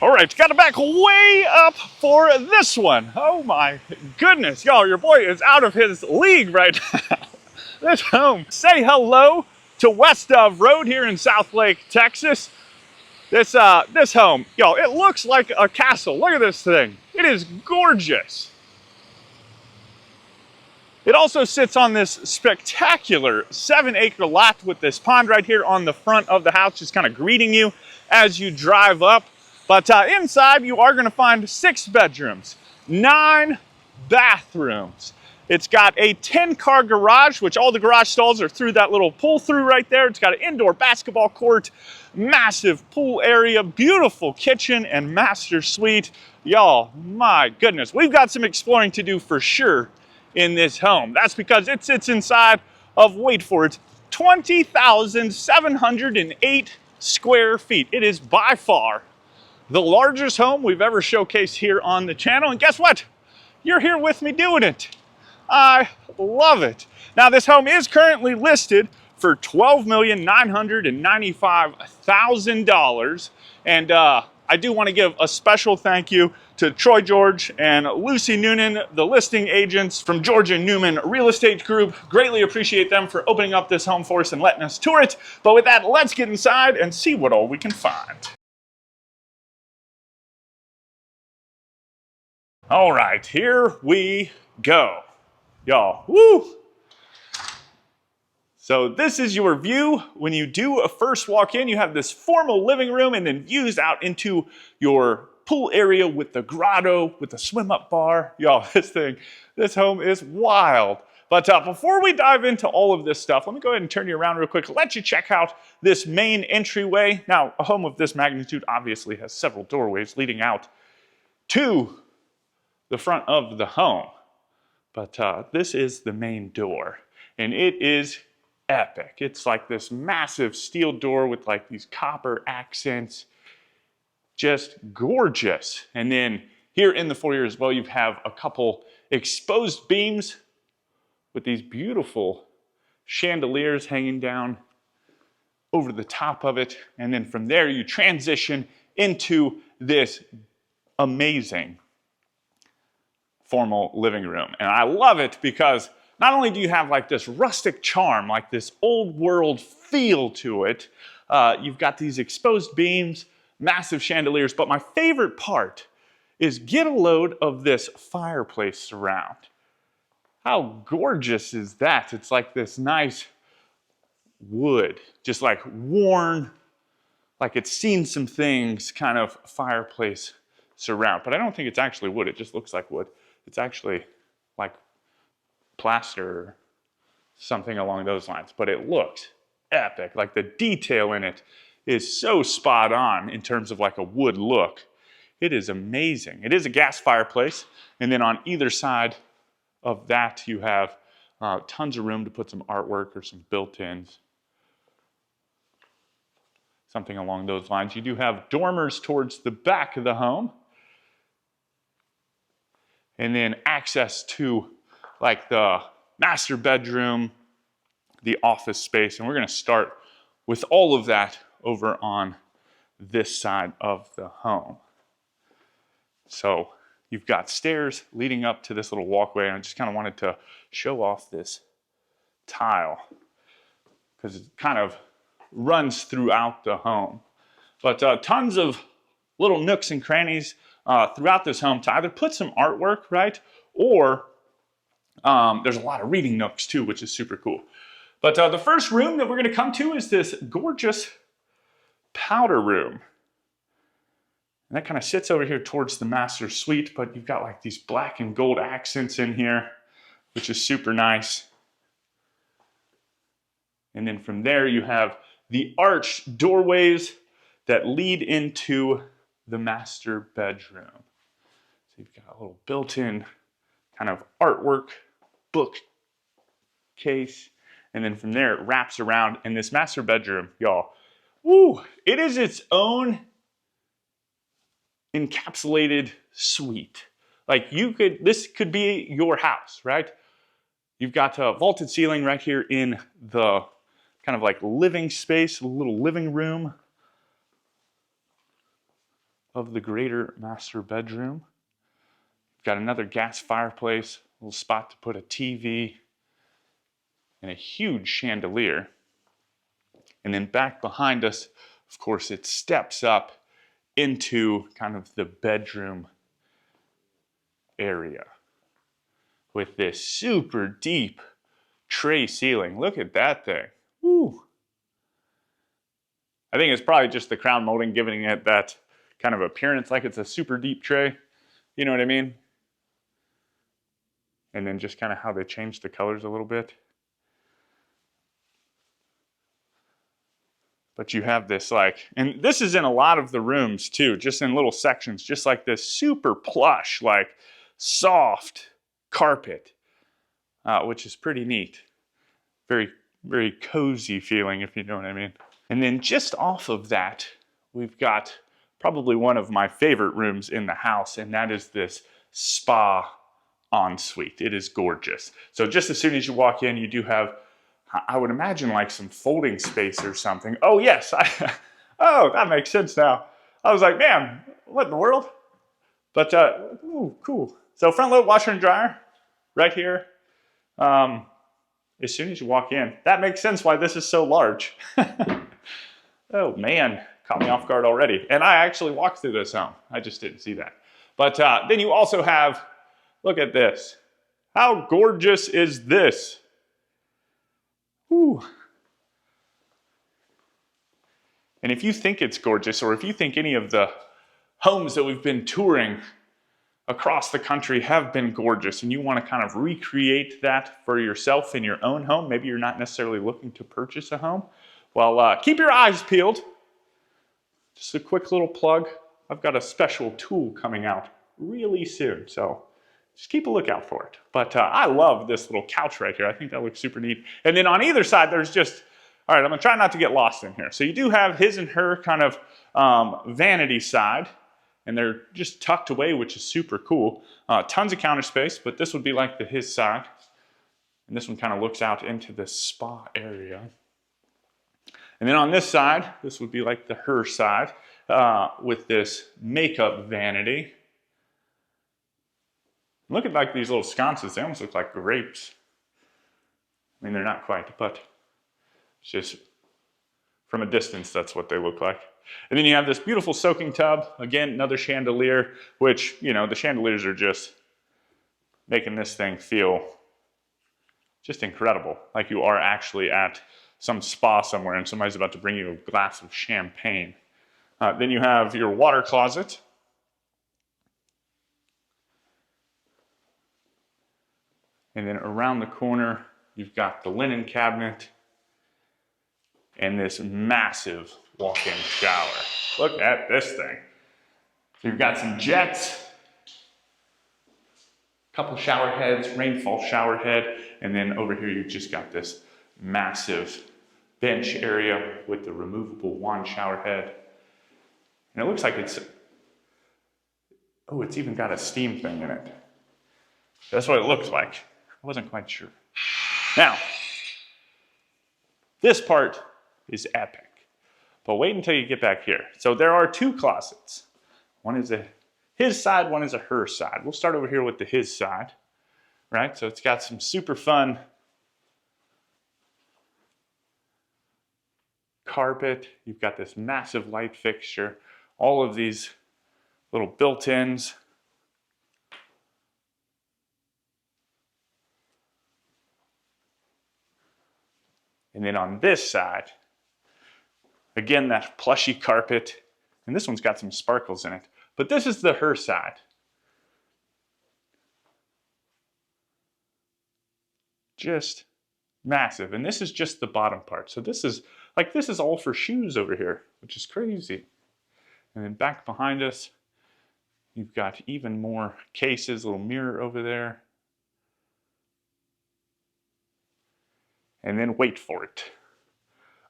All right, got to back way up for this one. Oh my goodness, y'all, your boy is out of his league right now. This home. Say hello to West of Road here in Southlake, Texas. This home, y'all, it looks like a castle. Look at this thing. It is gorgeous. It also sits on this spectacular 7-acre lot with this pond right here on the front of the house, just kind of greeting you as you drive up. But inside, you are going to find 6 bedrooms, 9 bathrooms. It's got a 10-car garage, which all the garage stalls are through that little pull-through right there. It's got an indoor basketball court, massive pool area, beautiful kitchen, and master suite. Y'all, my goodness, we've got some exploring to do for sure in this home. That's because it sits inside of, wait for it, 20,708 square feet. It is by far the largest home we've ever showcased here on the channel. And guess what? You're here with me doing it. I love it. Now, this home is currently listed for $12,995,000. And I do want to give a special thank you to Troy George and Lucy Noonan, the listing agents from George and Newman Real Estate Group. Greatly appreciate them for opening up this home for us and letting us tour it. But with that, let's get inside and see what all we can find. All right, here we go. Y'all, woo! So this is your view. When you do a first walk in, you have this formal living room and then views out into your pool area with the grotto, with the swim up bar. Y'all, this home is wild. But before we dive into all of this stuff, let me go ahead and turn you around real quick, let you check out this main entryway. Now, a home of this magnitude obviously has several doorways leading out to the front of the home. But this is the main door, and it is epic. It's like this massive steel door with like these copper accents, just gorgeous. And then here in the foyer as well, you have a couple exposed beams with these beautiful chandeliers hanging down over the top of it. And then from there, you transition into this amazing formal living room. And I love it because not only do you have like this rustic charm, like this old world feel to it, you've got these exposed beams, massive chandeliers, but my favorite part is get a load of this fireplace surround. How gorgeous is that? It's like this nice wood, just like worn, like it's seen some things kind of fireplace surround. But I don't think it's actually wood, it just looks like wood. It's actually like plaster or something along those lines, but it looks epic. Like the detail in it is so spot on in terms of like a wood look. It is amazing. It is a gas fireplace, and then on either side of that you have tons of room to put some artwork or some built-ins, something along those lines. You do have dormers towards the back of the home, and then access to like the master bedroom, the office space. And we're gonna start with all of that over on this side of the home. So you've got stairs leading up to this little walkway, and I just kind of wanted to show off this tile because it kind of runs throughout the home. But tons of little nooks and crannies throughout this home to either put some artwork, right? Or there's a lot of reading nooks too, which is super cool. But the first room that we're gonna come to is this gorgeous powder room. And that kind of sits over here towards the master suite, but you've got like these black and gold accents in here, which is super nice. And then from there you have the arched doorways that lead into the master bedroom. So you've got a little built-in kind of artwork bookcase, and then from there it wraps around. In this master bedroom, y'all, woo, it is its own encapsulated suite. Like this could be your house, right? You've got a vaulted ceiling right here in the kind of like living space, a little living room. of the greater master bedroom. We've got another gas fireplace, a little spot to put a TV, and a huge chandelier. And then back behind us, of course, it steps up into kind of the bedroom area with this super deep tray ceiling. Look at that thing. Woo. I think it's probably just the crown molding giving it that kind of appearance like it's a super deep tray. You know what I mean? And then just kind of how they changed the colors a little bit. But you have this like, and this is in a lot of the rooms too, just in little sections, just like this super plush, like soft carpet, which is pretty neat. Very, very cozy feeling, if you know what I mean. And then just off of that, we've got probably one of my favorite rooms in the house, and that is this spa ensuite. It is gorgeous. So just as soon as you walk in, you do have, I would imagine, like some folding space or something. Oh, yes. Oh, that makes sense now. I was like, man, what in the world? But, ooh, cool. So front load washer and dryer right here. As soon as you walk in, that makes sense why this is so large. Oh, man, caught me off guard already. And I actually walked through this home. I just didn't see that. But then you also have, look at this. How gorgeous is this? Whew. And if you think it's gorgeous, or if you think any of the homes that we've been touring across the country have been gorgeous, and you want to kind of recreate that for yourself in your own home, maybe you're not necessarily looking to purchase a home, well, keep your eyes peeled. Just a quick little plug. I've got a special tool coming out really soon, so just keep a lookout for it. But I love this little couch right here. I think that looks super neat. And then on either side, there's just, all right, I'm gonna try not to get lost in here. So you do have his and her kind of vanity side, and they're just tucked away, which is super cool. Tons of counter space, but this would be like the his side. And this one kind of looks out into the spa area. And then on this side, this would be like the her side with this makeup vanity. Look at like these little sconces. They almost look like grapes. I mean, they're not quite, but it's just from a distance, that's what they look like. And then you have this beautiful soaking tub. Again, another chandelier, which, you know, the chandeliers are just making this thing feel just incredible. Like you are actually at some spa somewhere and somebody's about to bring you a glass of champagne. Then you have your water closet. And then around the corner, you've got the linen cabinet and this massive walk-in shower. Look at this thing. You've got some jets, a couple shower heads, rainfall shower head, and then over here you've just got this massive bench area with the removable wand shower head. And it looks like it's even got a steam thing in it. That's what it looks like. I wasn't quite sure. Now, this part is epic. But wait until you get back here. So there are two closets. One is a his side, one is a her side. We'll start over here with the his side, right? So it's got some super fun carpet. You've got this massive light fixture. All of these little built-ins. And then on this side, again, that plushy carpet. And this one's got some sparkles in it. But this is the her side. Just massive. And this is just the bottom part. So this is all for shoes over here, which is crazy. And then back behind us, you've got even more cases, a little mirror over there. And then wait for it.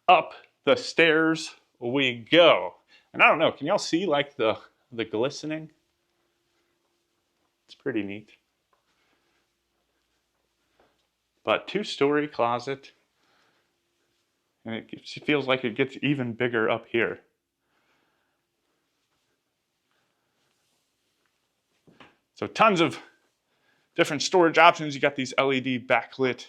Up the stairs we go. And I don't know, can y'all see like the glistening? It's pretty neat. But two-story closet. And it feels like it gets even bigger up here. So tons of different storage options. You got these LED backlit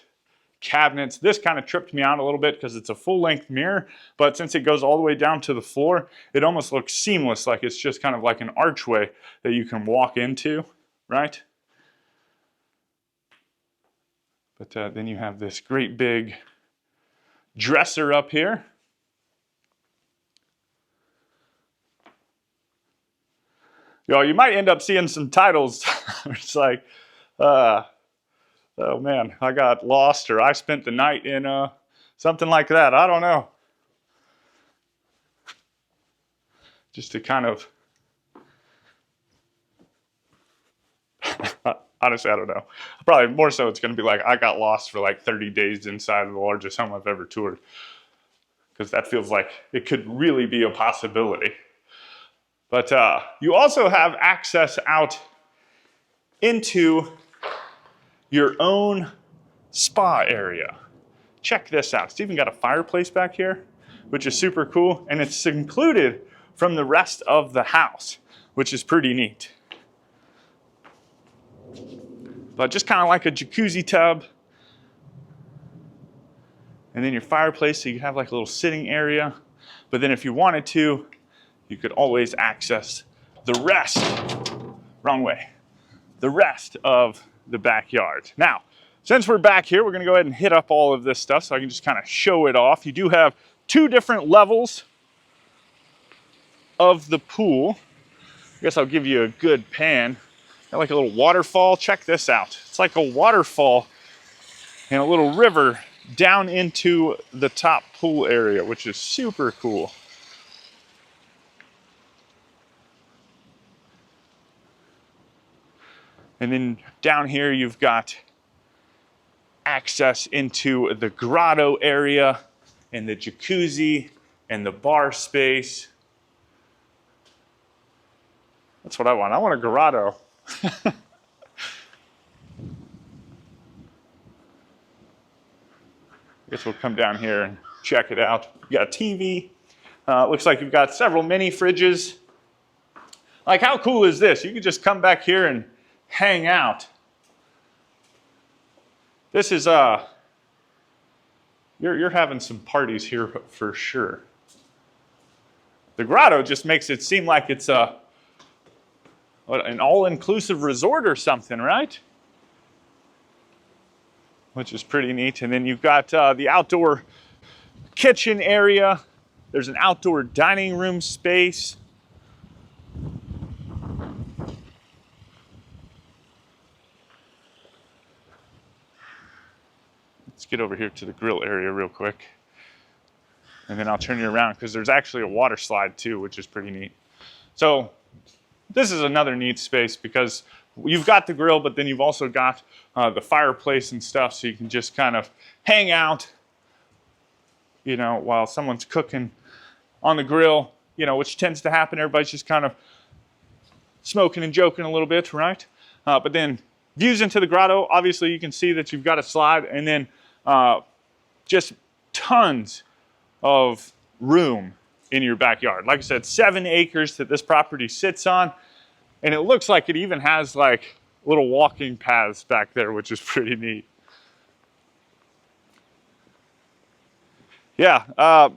cabinets. This kind of tripped me out a little bit because it's a full-length mirror, but since it goes all the way down to the floor, it almost looks seamless, like it's just kind of like an archway that you can walk into, right? But then you have this great big dresser up here. Yo, you might end up seeing some titles. It's like, oh man, I got lost, or I spent the night in something like that. I don't know. Just to kind of, honestly, I don't know. Probably more so it's going to be like, I got lost for like 30 days inside of the largest home I've ever toured. Because that feels like it could really be a possibility. But you also have access out into your own spa area. Check this out. It's even got a fireplace back here, which is super cool. And it's secluded from the rest of the house, which is pretty neat. But just kind of like a jacuzzi tub. And then your fireplace, so you have like a little sitting area. But then if you wanted to, you could always access the rest, wrong way, the rest of the backyard. Now, since we're back here, we're gonna go ahead and hit up all of this stuff so I can just kind of show it off. You do have 2 different levels of the pool. I guess I'll give you a good pan. Got like a little waterfall. Check this out. It's like a waterfall and a little river down into the top pool area, which is super cool. And then down here, you've got access into the grotto area and the jacuzzi and the bar space. That's what I want. I want a grotto. I guess we'll come down here and check it out. You got a TV. Looks like you've got several mini fridges. Like, how cool is this? You could just come back here and hang out. This is you're having some parties here for sure. The grotto just makes it seem like it's an all-inclusive resort or something, right? Which is pretty neat. And then you've got the outdoor kitchen area. There's an outdoor dining room space. Let's get over here to the grill area real quick. And then I'll turn you around because there's actually a water slide too, which is pretty neat. So this is another neat space because you've got the grill, but then you've also got the fireplace and stuff, so you can just kind of hang out, you know, while someone's cooking on the grill, you know, which tends to happen. Everybody's just kind of smoking and joking a little bit, right? But then views into the grotto, obviously you can see that you've got a slide, and then just tons of room in your backyard. Like I said, 7 acres that this property sits on, and it looks like it even has like little walking paths back there, which is pretty neat. Yeah,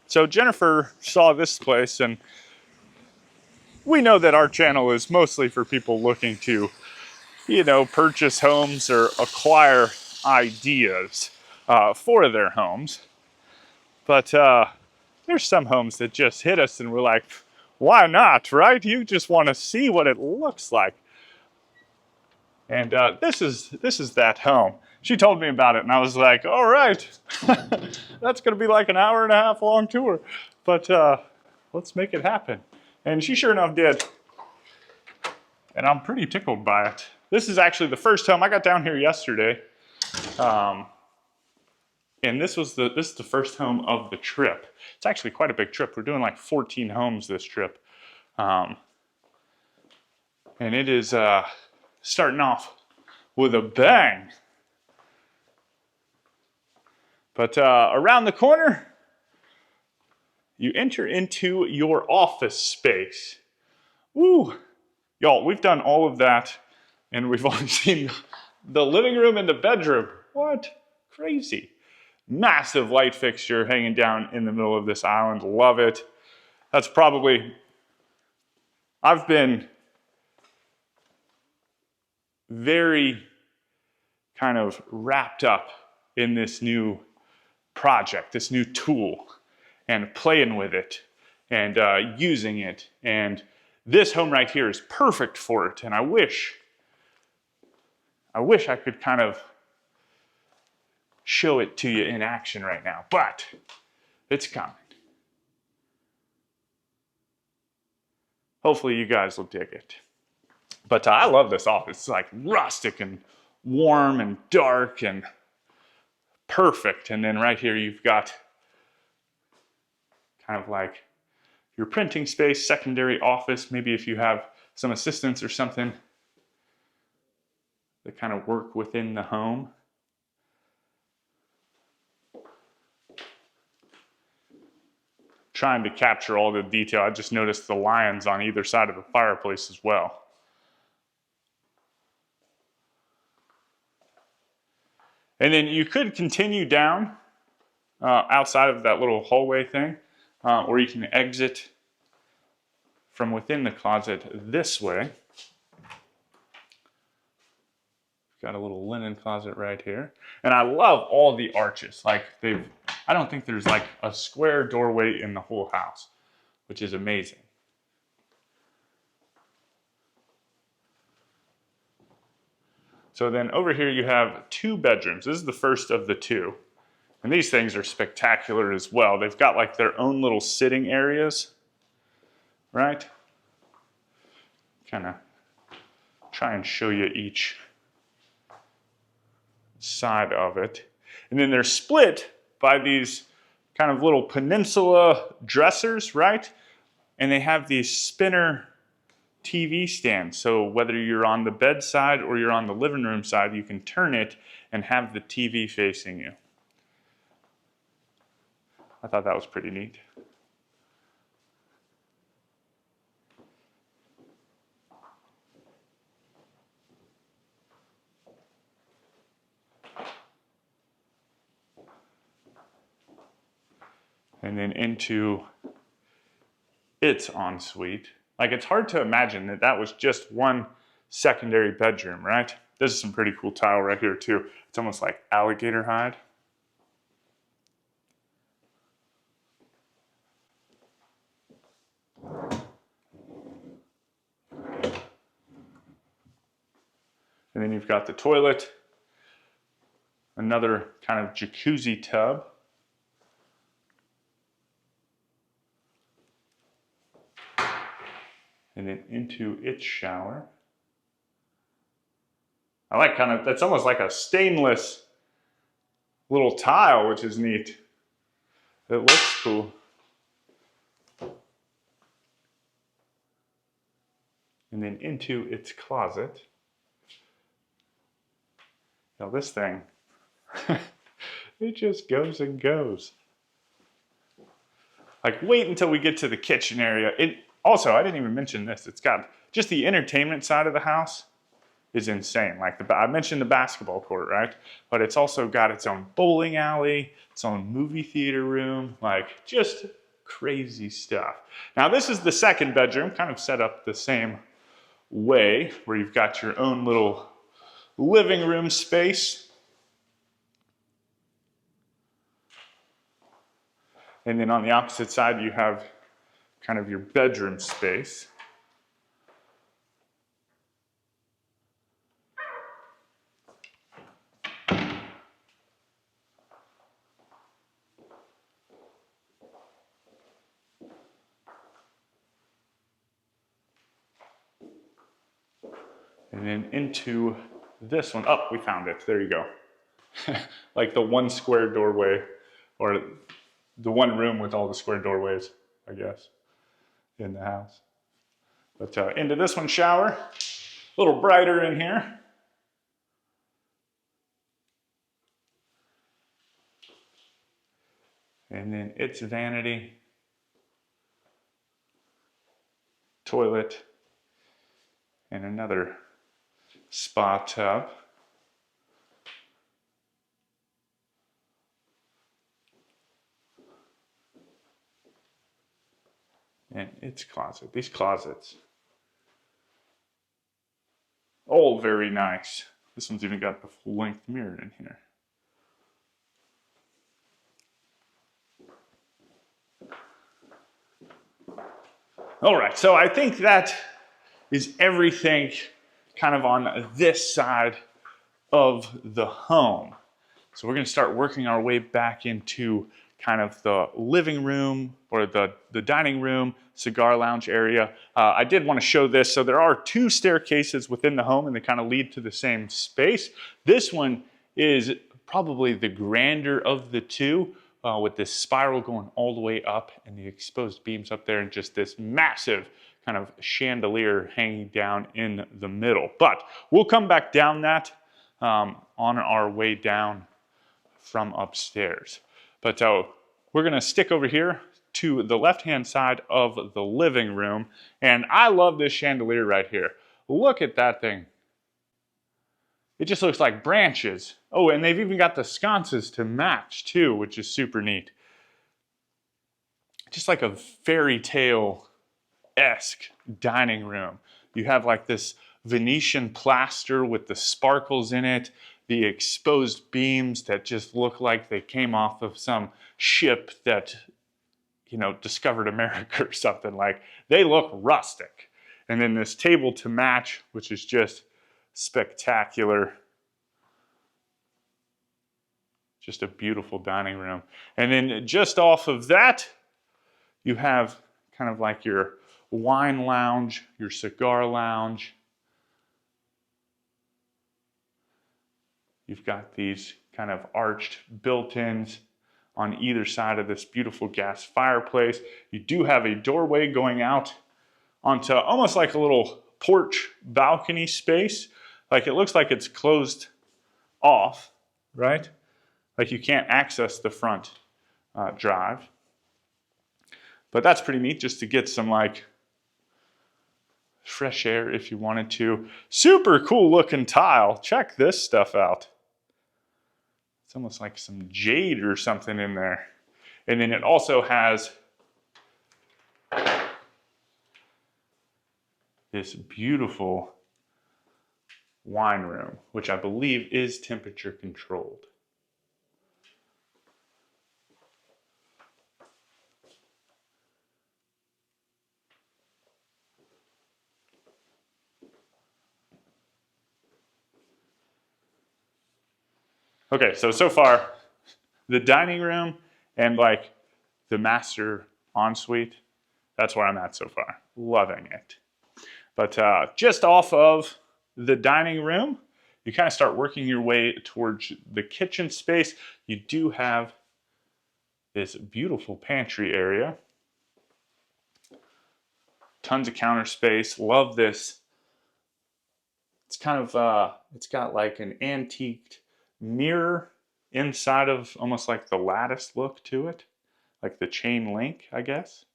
so Jennifer saw this place, and we know that our channel is mostly for people looking to, you know, purchase homes or acquire ideas for their homes. But there's some homes that just hit us and we're like, why not, right? You just want to see what it looks like. And this is that home. She told me about it and I was like, all right, that's going to be like an 1.5 hour long tour. But let's make it happen. And she sure enough did. And I'm pretty tickled by it. This is actually the first home. I got down here yesterday. And this is the first home of the trip. It's actually quite a big trip. We're doing like 14 homes this trip. And it is starting off with a bang. But around the corner, you enter into your office space. Woo! Y'all, we've done all of that, and we've only seen the living room and the bedroom. What? Crazy. Massive light fixture hanging down in the middle of this island. Love it. That's probably, I've been very kind of wrapped up in this new project, this new tool, and playing with it and using it. And this home right here is perfect for it. And I wish I could kind of show it to you in action right now, but it's coming. Hopefully you guys will dig it. But I love this office. It's like rustic and warm and dark and perfect. And then right here you've got kind of like your printing space, secondary office, maybe if you have some assistants or something that kind of work within the home. Trying to capture all the detail. I just noticed the lions on either side of the fireplace as well. And then you could continue down outside of that little hallway thing, or you can exit from within the closet this way. Got a little linen closet right here. And I love all the arches. Like I don't think there's like a square doorway in the whole house, which is amazing. So then over here you have 2 bedrooms. This is the first of the 2. And these things are spectacular as well. They've got like their own little sitting areas, right? Kind of try and show you each side of it. And then they're split by these kind of little peninsula dressers, right? And they have these spinner TV stands. So whether you're on the bedside or you're on the living room side, you can turn it and have the TV facing you. I thought that was pretty neat. And then into its ensuite. Like, it's hard to imagine that that was just one secondary bedroom, right? This is some pretty cool tile right here too. It's almost like alligator hide. And then you've got the toilet, another kind of jacuzzi tub. And then into its shower. I like kind of, that's almost like a stainless little tile, which is neat. It looks cool. And then into its closet. Now this thing, it just goes and goes. Like, wait until we get to the kitchen area. Also, I didn't even mention this. It's got just the entertainment side of the house is insane. Like I mentioned the basketball court, right? But it's also got its own bowling alley, its own movie theater room, like just crazy stuff. Now this is the second bedroom, kind of set up the same way, where you've got your own little living room space. And then on the opposite side, you have kind of your bedroom space. And then into this one. Oh, we found it. There you go. Like the one square doorway, or the one room with all the square doorways, I guess, in the house. But into this one, shower. A little brighter in here. And then its vanity, toilet, And another spa tub. And its closet. These closets. Oh, very nice. This one's even got the full-length mirror in here. All right, so I think that is everything kind of on this side of the home. So we're going to start working our way back into kind of the living room or the dining room, cigar lounge area. I did want to show this. So there are two staircases within the home and they kind of lead to the same space. This one is probably the grander of the two, with this spiral going all the way up and the exposed beams up there and just this massive kind of chandelier hanging down in the middle. But we'll come back down that on our way down from upstairs. But we're going to stick over here to the left-hand side of the living room. And I love this chandelier right here. Look at that thing. It just looks like branches. Oh, and they've even got the sconces to match too, which is super neat. Just like a fairy tale-esque dining room. You have like this Venetian plaster with the sparkles in it, the exposed beams that just look like they came off of some ship that, you know, discovered America or something. Like, they look rustic. And then this table to match, which is just spectacular. Just a beautiful dining room. And then just off of that, you have kind of like your wine lounge, your cigar lounge. You've got these kind of arched built-ins on either side of this beautiful gas fireplace. You do have a doorway going out onto almost like a little porch balcony space. Like, it looks like it's closed off, right? Like you can't access the front drive. But that's pretty neat, just to get some like fresh air if you wanted to. Super cool looking tile. Check this stuff out. It's almost like some jade or something in there. And then it also has this beautiful wine room, which I believe is temperature controlled. Okay, so far, the dining room and like the master ensuite, that's where I'm at so far. Loving it. But just off of the dining room, you kind of start working your way towards the kitchen space. You do have this beautiful pantry area. Tons of counter space. Love this. It's kind of, it's got like an antiqued mirror inside of almost like the lattice look to it. Like the chain link, I guess.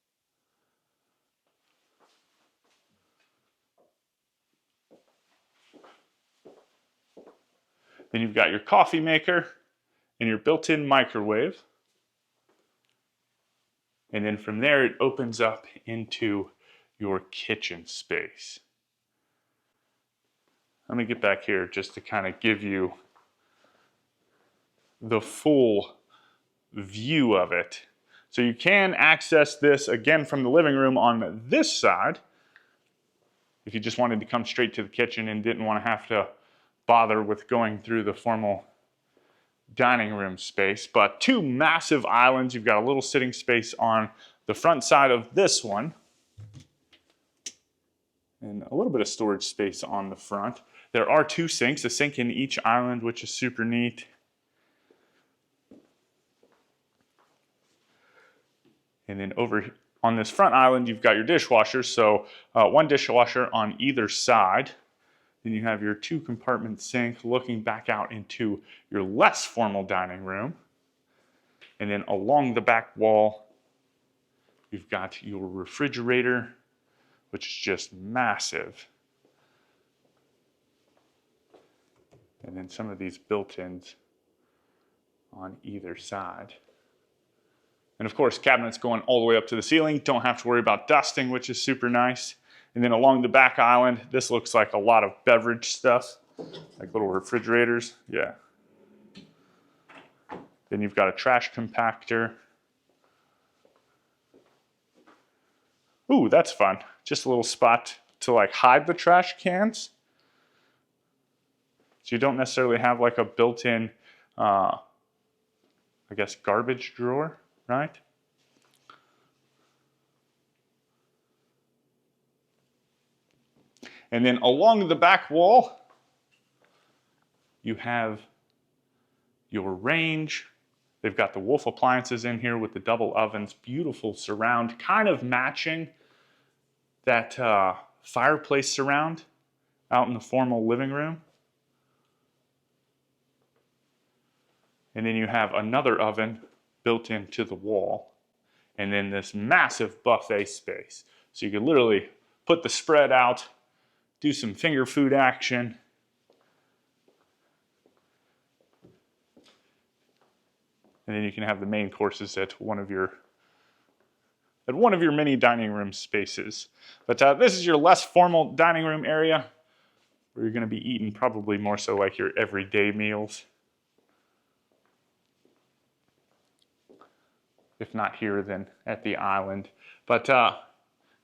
Then you've got your coffee maker and your built-in microwave. And then from there, it opens up into your kitchen space. Let me get back here just to kind of give you the full view of it. So you can access this again from the living room on this side if you just wanted to come straight to the kitchen and didn't want to have to bother with going through the formal dining room space. But two massive islands. You've got a little sitting space on the front side of this one and a little bit of storage space on the front. There are two sinks, a sink in each island, which is super neat. And then over on this front island, you've got your dishwasher. So one dishwasher on either side. Then you have your two compartment sink looking back out into your less formal dining room. And then along the back wall, you've got your refrigerator, which is just massive. And then some of these built-ins on either side. And of course, cabinets going all the way up to the ceiling. Don't have to worry about dusting, which is super nice. And then along the back island, this looks like a lot of beverage stuff, like little refrigerators. Yeah. Then you've got a trash compactor. Ooh, that's fun. Just a little spot to like hide the trash cans. So you don't necessarily have like a built-in, I guess, garbage drawer, right? And then along the back wall, you have your range. They've got the Wolf appliances in here with the double ovens, beautiful surround, kind of matching that fireplace surround out in the formal living room. And then you have another oven built into the wall. And then this massive buffet space. So you can literally put the spread out, do some finger food action. And then you can have the main courses at one of your many dining room spaces. But this is your less formal dining room area where you're going to be eating probably more so like your everyday meals. If not here, then at the island. But I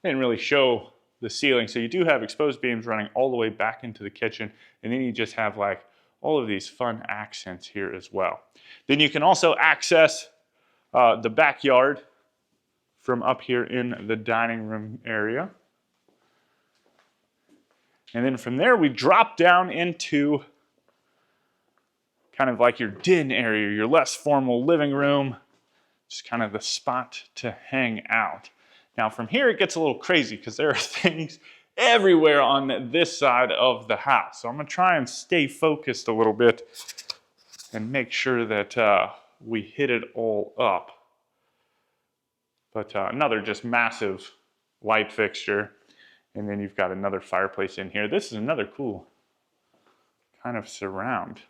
didn't really show the ceiling. So you do have exposed beams running all the way back into the kitchen. And then you just have like all of these fun accents here as well. Then you can also access the backyard from up here in the dining room area. And then from there we drop down into kind of like your den area, your less formal living room. Just kind of the spot to hang out. Now from here it gets a little crazy because there are things everywhere on this side of the house. So I'm going to try and stay focused a little bit and make sure that we hit it all up. But another just massive light fixture. And then you've got another fireplace in here. This is another cool kind of surround.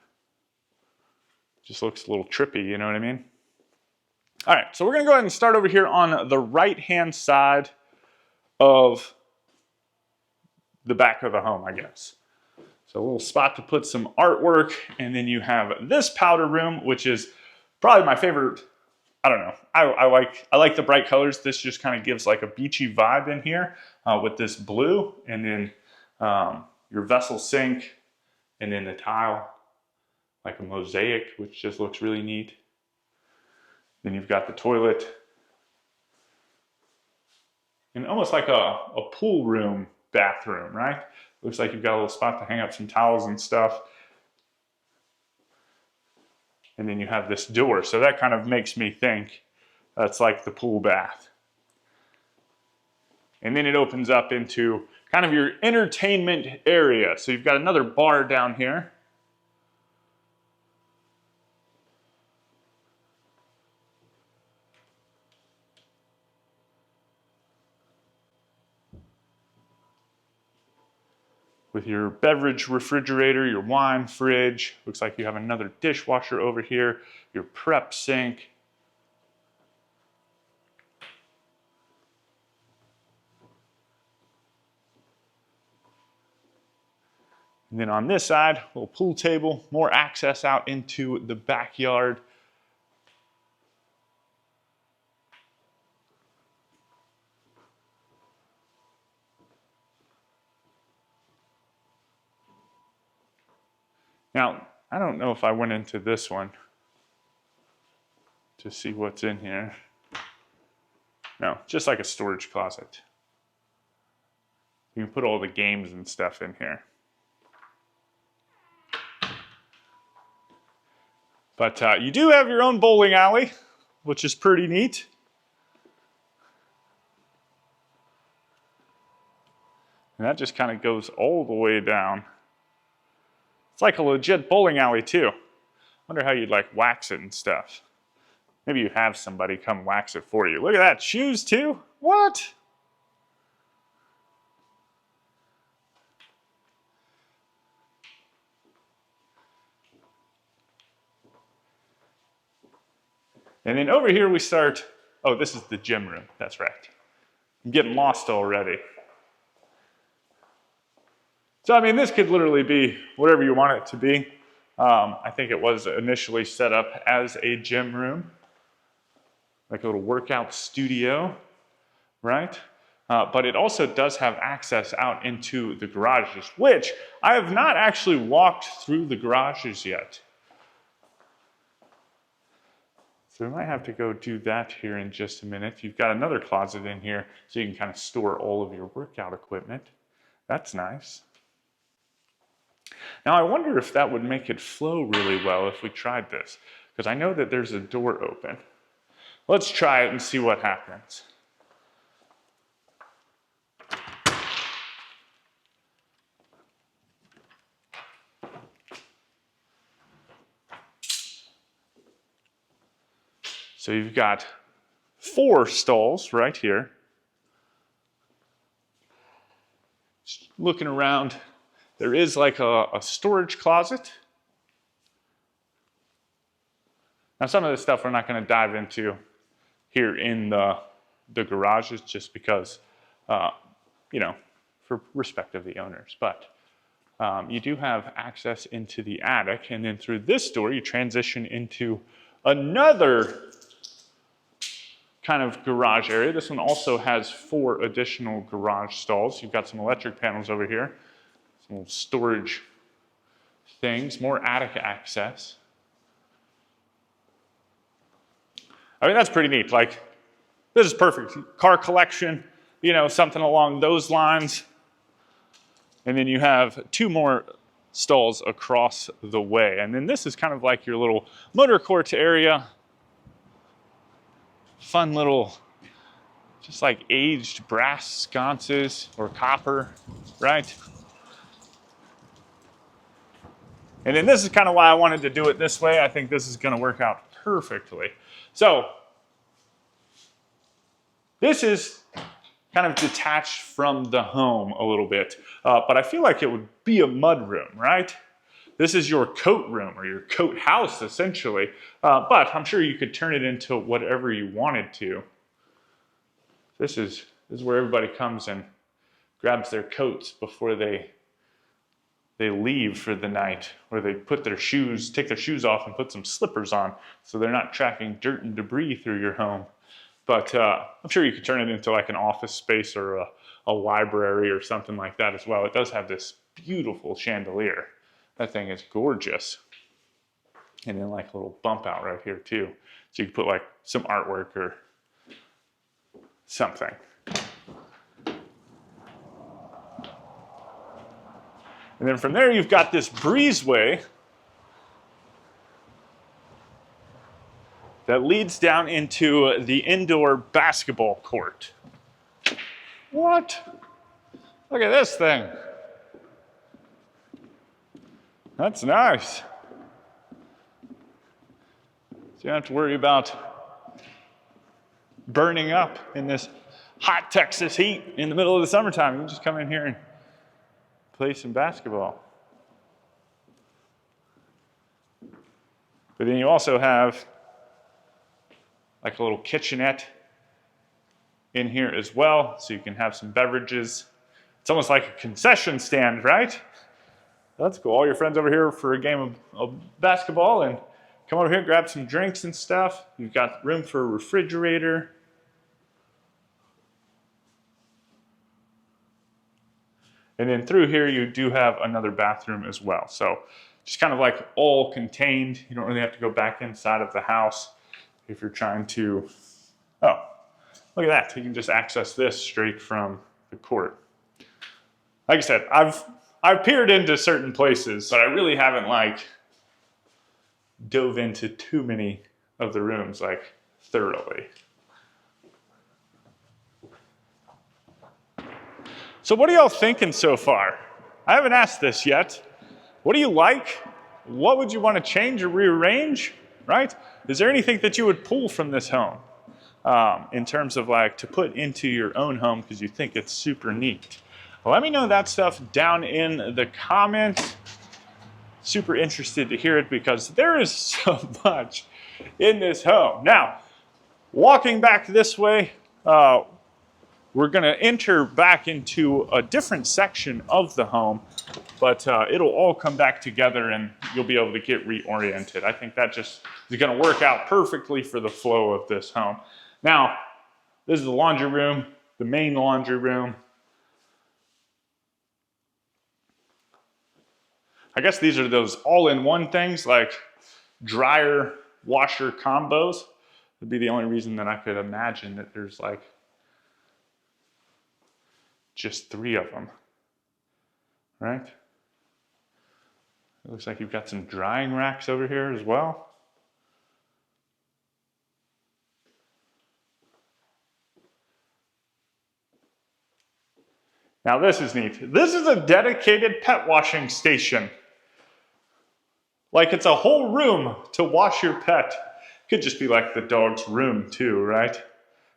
Just looks a little trippy, you know what I mean? All right, so we're going to go ahead and start over here on the right-hand side of the back of the home, I guess. So a little spot to put some artwork, and then you have this powder room, which is probably my favorite. I don't know. I like the bright colors. This just kind of gives like a beachy vibe in here with this blue, and then your vessel sink, and then the tile, like a mosaic, which just looks really neat. Then you've got the toilet, and almost like a pool room bathroom, right? Looks like you've got a little spot to hang up some towels and stuff. And then you have this door, so that kind of makes me think that's like the pool bath. And then it opens up into kind of your entertainment area. So you've got another bar down here. With your beverage refrigerator, your wine fridge. Looks like you have another dishwasher over here, your prep sink. And then on this side, a little pool table, more access out into the backyard. Now, I don't know if I went into this one to see what's in here. No, just like a storage closet. You can put all the games and stuff in here. But you do have your own bowling alley, which is pretty neat. And that just kind of goes all the way down. It's like a legit bowling alley too. Wonder how you'd like wax it and stuff. Maybe you have somebody come wax it for you. Look at that, shoes too? What? And then over here we start, oh, this is the gym room, that's right. I'm getting lost already. So, I mean, this could literally be whatever you want it to be. I think it was initially set up as a gym room, like a little workout studio, right? But it also does have access out into the garages, which I have not actually walked through the garages yet. So we might have to go do that here in just a minute. You've got another closet in here so you can kind of store all of your workout equipment. That's nice. Now I wonder if that would make it flow really well if we tried this, because I know that there's a door open. Let's try it and see what happens. So you've got 4 stalls right here. Just looking around, there is like a storage closet. Now some of this stuff we're not going to dive into here in the garages just because, you know, for respect of the owners. But you do have access into the attic, and then through this door you transition into another kind of garage area. This one also has 4 additional garage stalls. You've got some electric panels over here, some little storage things, more attic access. I mean, that's pretty neat. Like, this is perfect. Car collection, you know, something along those lines. And then you have 2 more stalls across the way. And then this is kind of like your little motor court area. Fun little, just like aged brass sconces or copper, right? And then this is kind of why I wanted to do it this way. I think this is going to work out perfectly. So this is kind of detached from the home a little bit, but I feel like it would be a mud room, right? This is your coat room or your coat house, essentially. But I'm sure you could turn it into whatever you wanted to. This is where everybody comes and grabs their coats before they leave for the night, or they put their shoes, take their shoes off and put some slippers on so they're not tracking dirt and debris through your home. But I'm sure you could turn it into like an office space or a library or something like that as well. It does have this beautiful chandelier. That thing is gorgeous. And then like a little bump out right here too. So you can put like some artwork or something. And then from there you've got this breezeway that leads down into the indoor basketball court. What? Look at this thing. That's nice. So you don't have to worry about burning up in this hot Texas heat in the middle of the summertime. You can just come in here and play some basketball. But then you also have like a little kitchenette in here as well, so you can have some beverages. It's almost like a concession stand, right? That's cool. All your friends over here for a game of basketball, and come over here, grab some drinks and stuff. You've got room for a refrigerator. And then through here, you do have another bathroom as well. So just kind of like all contained. You don't really have to go back inside of the house if you're trying to, oh, look at that. You can just access this straight from the court. Like I said, I've peered into certain places, but I really haven't like dove into too many of the rooms like thoroughly. So what are y'all thinking so far? I haven't asked this yet. What do you like? What would you want to change or rearrange, right? Is there anything that you would pull from this home in terms of like to put into your own home because you think it's super neat? Well, let me know that stuff down in the comments. Super interested to hear it because there is so much in this home. Now, walking back this way, we're going to enter back into a different section of the home, but it'll all come back together and you'll be able to get reoriented. I think that just is going to work out perfectly for the flow of this home. Now, this is the laundry room, the main laundry room. I guess these are those all-in-one things like dryer, washer combos. Would be the only reason that I could imagine that there's like just 3 of them, right? It looks like you've got some drying racks over here as well. Now this is neat. This is a dedicated pet washing station. Like it's a whole room to wash your pet. Could just be like the dog's room too, right?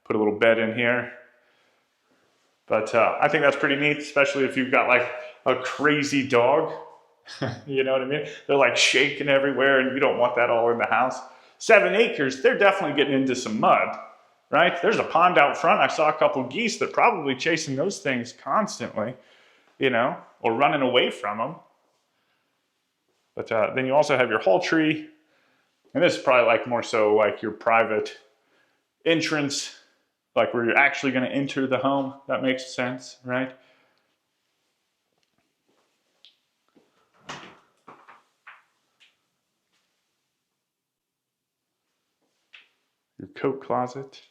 Put a little bed in here. But I think that's pretty neat, especially if you've got like a crazy dog. You know what I mean? They're like shaking everywhere and you don't want that all in the house. 7 acres, they're definitely getting into some mud, right? There's a pond out front. I saw a couple geese that are probably chasing those things constantly, you know, or running away from them. But then you also have your hall tree. And this is probably like more so like your private entrance, like where you're actually going to enter the home. That makes sense, right? Your coat closet.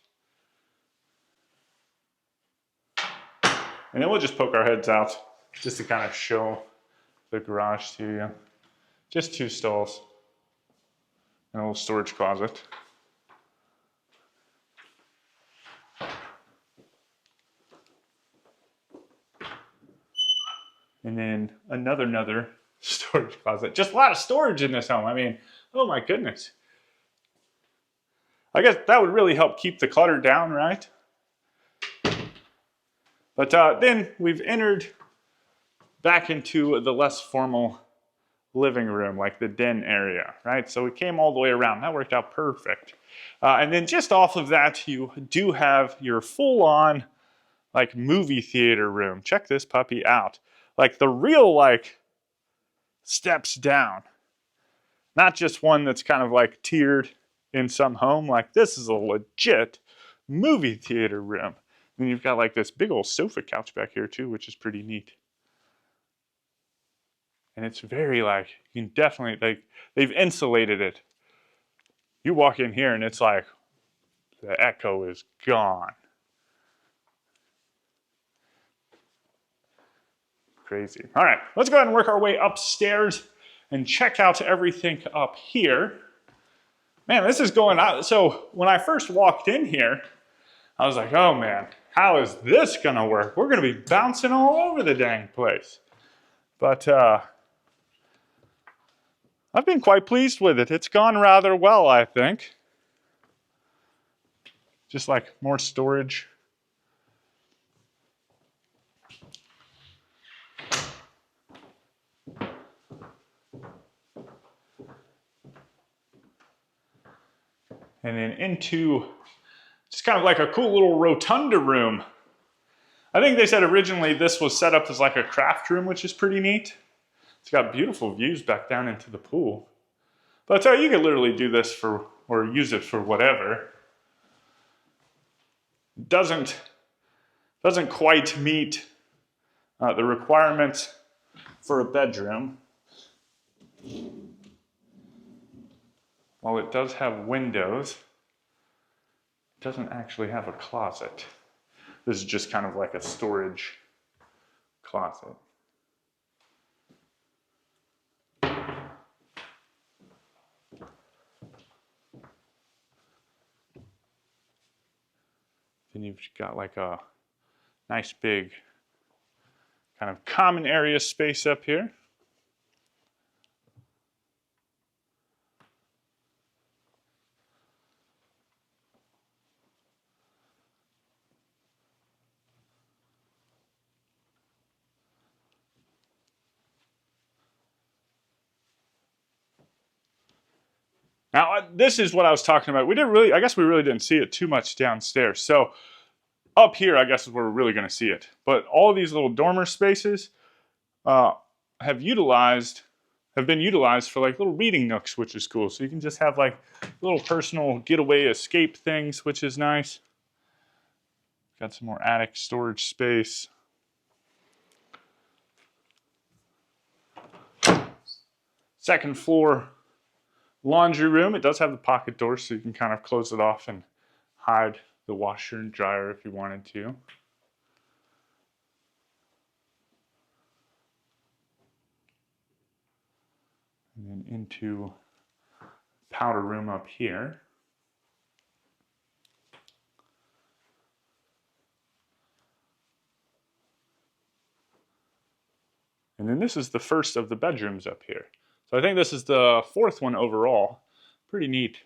And then we'll just poke our heads out just to kind of show the garage to you. Just 2 stalls and a little storage closet. And then another storage closet. Just a lot of storage in this home. I mean, oh my goodness. I guess that would really help keep the clutter down, right? But then we've entered back into the less formal living room, like the den area, right? So we came all the way around. That worked out perfect. And then just off of that, you do have your full-on like movie theater room. Check this puppy out. Like the real like steps down. Not just one that's kind of like tiered in some home. Like this is a legit movie theater room. And you've got like this big old sofa couch back here too, which is pretty neat. And it's very like, you can definitely, like, they've insulated it. You walk in here and it's like, the echo is gone. Crazy. All right, let's go ahead and work our way upstairs and check out everything up here. Man, this is going out. So when I first walked in here, I was like, oh man, how is this gonna work? We're gonna be bouncing all over the dang place. But I've been quite pleased with it. It's gone rather well, I think. Just like more storage. And then into just kind of like a cool little rotunda room. I think they said originally this was set up as like a craft room, which is pretty neat. It's got beautiful views back down into the pool. But you could literally do this for, or use it for whatever. Doesn't quite meet the requirements for a bedroom. While it does have windows, it doesn't actually have a closet. This is just kind of like a storage closet. Then you've got like a nice big kind of common area space up here. Now, this is what I was talking about. I guess we really didn't see it too much downstairs. So up here, I guess, is where we're really going to see it. But all of these little dormer spaces have been utilized for like little reading nooks, which is cool. So you can just have like little personal getaway escape things, which is nice. Got some more attic storage space. Second floor laundry room. It does have the pocket door, so you can kind of close it off and hide the washer and dryer if you wanted to. And then into powder room up here. And then this is the first of the bedrooms up here. So I think this is the fourth one overall. Pretty neat.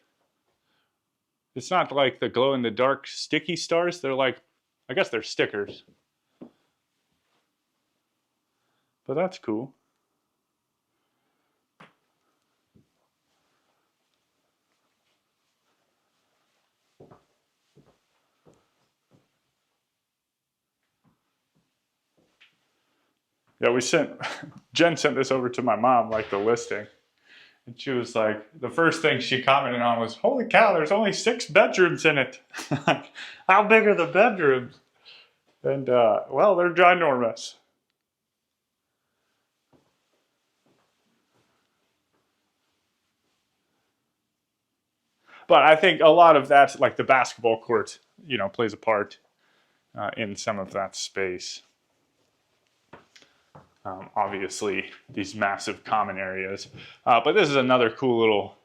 It's not like the glow-in-the-dark sticky stars. They're like, I guess they're stickers. But that's cool. Yeah, Jen sent this over to my mom, like the listing. And she was like, the first thing she commented on was, holy cow, there's only 6 bedrooms in it. Like, how big are the bedrooms? And, well, they're ginormous. But I think a lot of that's like the basketball court, plays a part in some of that space. Obviously, these massive common areas. But this is another cool little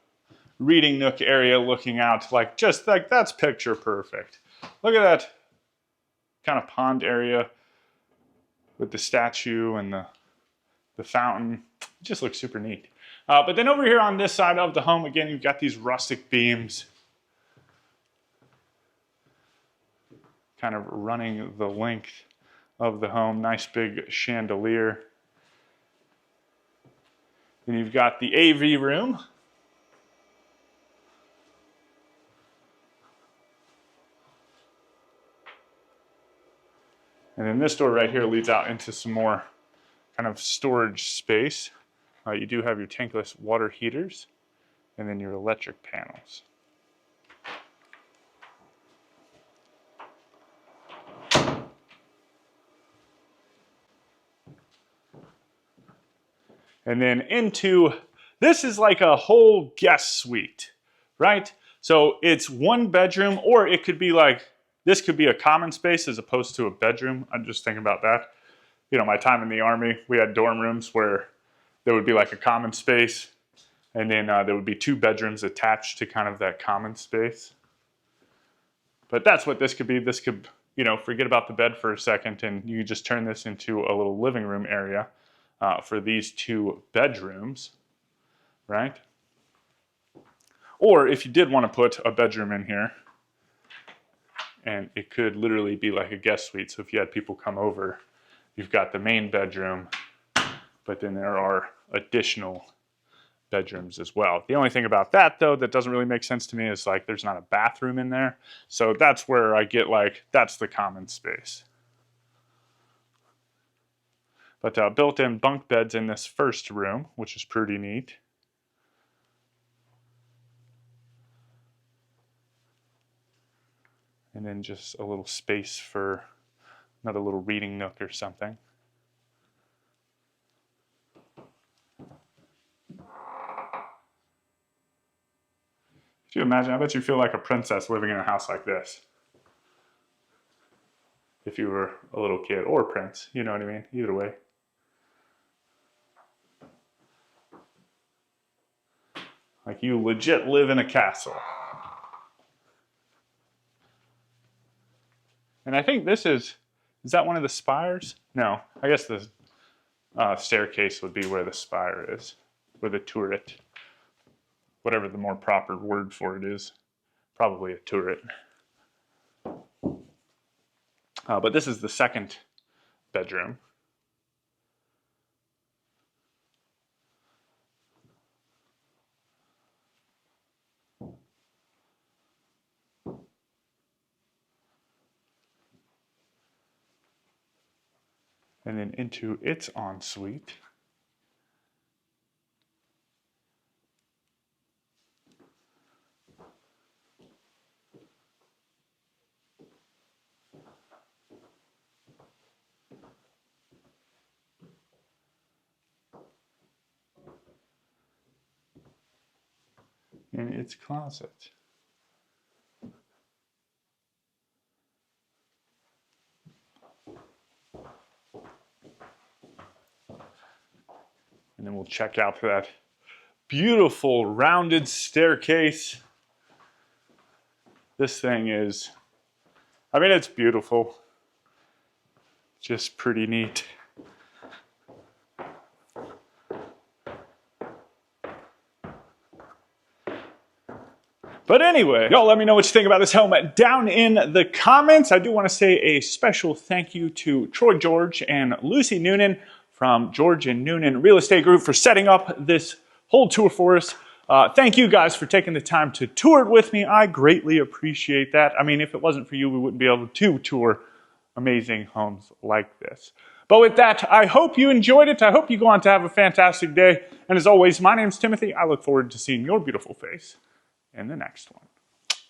reading nook area looking out, just like that's picture perfect. Look at that kind of pond area with the statue and the fountain. It just looks super neat. But then over here on this side of the home, again, you've got these rustic beams kind of running the length of the home. Nice big chandelier. Then you've got the AV room. And then this door right here leads out into some more kind of storage space. You do have your tankless water heaters and then your electric panels. And then this is like a whole guest suite, right? So it's one bedroom, or it could be like, this could be a common space as opposed to a bedroom. I'm just thinking about that. My time in the Army, we had dorm rooms where there would be like a common space, and then there would be 2 bedrooms attached to kind of that common space. But that's what this could be. This could, forget about the bed for a second, and you could just turn this into a little living room area for these 2 bedrooms, right? Or if you did want to put a bedroom in here, and it could literally be like a guest suite. So if you had people come over, you've got the main bedroom, but then there are additional bedrooms as well. The only thing about that, though, that doesn't really make sense to me is like there's not a bathroom in there. So that's where I get like, that's the common space. But built-in bunk beds in this first room, which is pretty neat. And then just a little space for another little reading nook or something. Could you imagine? I bet you feel like a princess living in a house like this. If you were a little kid, or prince, you know what I mean? Either way. Like you legit live in a castle. And I think this is that one of the spires? No, I guess the staircase would be where the spire is, or the turret. Whatever the more proper word for it is. Probably a turret. But this is the second bedroom. and then into its ensuite. In its closet. And then we'll check out for that beautiful rounded staircase. This thing is, I mean, it's beautiful. Just pretty neat. But anyway, y'all let me know what you think about this helmet down in the comments. I do want to say a special thank you to Troy George and Lucy Noonan from George and Noonan Real Estate Group for setting up this whole tour for us. Thank you guys for taking the time to tour it with me. I greatly appreciate that. I mean, if it wasn't for you, we wouldn't be able to tour amazing homes like this. But with that, I hope you enjoyed it. I hope you go on to have a fantastic day. And as always, my name's Timothy. I look forward to seeing your beautiful face in the next one.